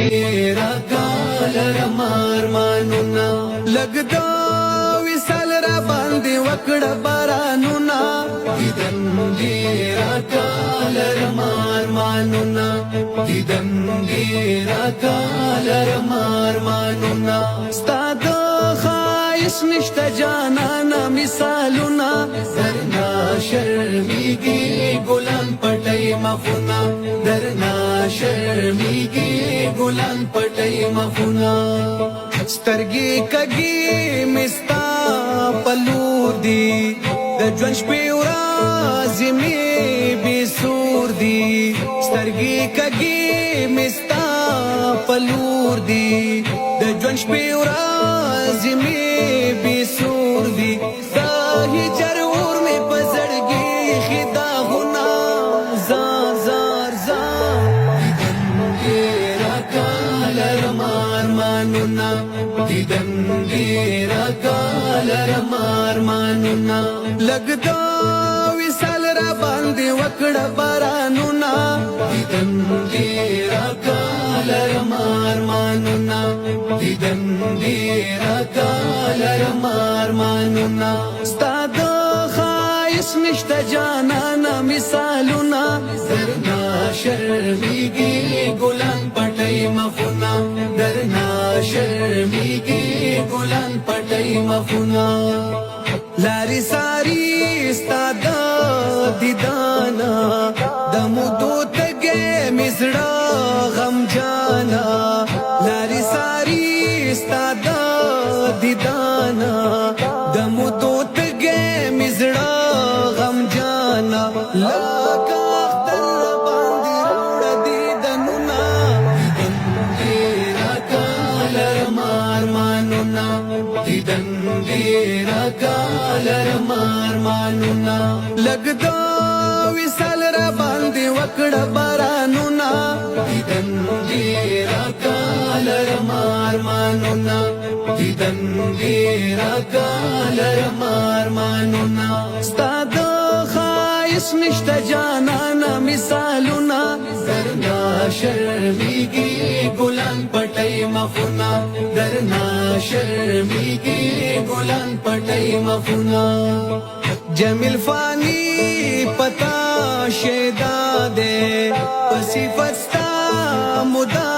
ډیرا کال رمارمانونا لګدا وسال را باندې وکړه بارانونا دیدن ډیرا کال رمارمانونا دیدن ډیرا کال رمارمانونا ستاد خایس نشته جانانا مثالونا درنا شرمیږي ګلان پټي مخونه درنا شرمیږي ګلان پټي مخونه سترګې کږي مستا پلور دي د ژوند شپې ورځې مې بې سور دي سترګې کږي مستا پلور دي د ژوند شپې ورځې مې بې سور دي دا هجر اور مې په زړګي ایښي داغونه زار زار زار ډیرا کال رمارمانونا دیدن ډیرا کال رمارمانونا لګدا وسال را باندې وکړه بارانونا دیدن ډیرا کال رمارمانونا دیدن ډیرا کال رمارمانونا ستاد خایس نشته جانانا مثالونا درنا شرمیږي ګلان پټي مخونه درنا شرمیږي ګلان پټي مخونه لاري ساري ستاد دیدانا دمودو تګې مزړه غم جانا لاري ساري ستاد دیدانا دمودو تګې مزړه غم جانا لکه اختر باندې روړ دیدنونا ډیرا کال رمارمانونا دیدن ډیرا کال رمارمانونا لګدا وسال را باندې وکړه بارانونا دیدن ډیرا کال رمارمانونا دیدن ډیرا کال رمارمانونا ستاد خایس نشته جانانا مثالونا درنا شرمیږي ګلان پټي مخونه درنا شرمیږي ګلان پټي مخونه جمیل فانی پتا شیدا دے پسی فستا مدا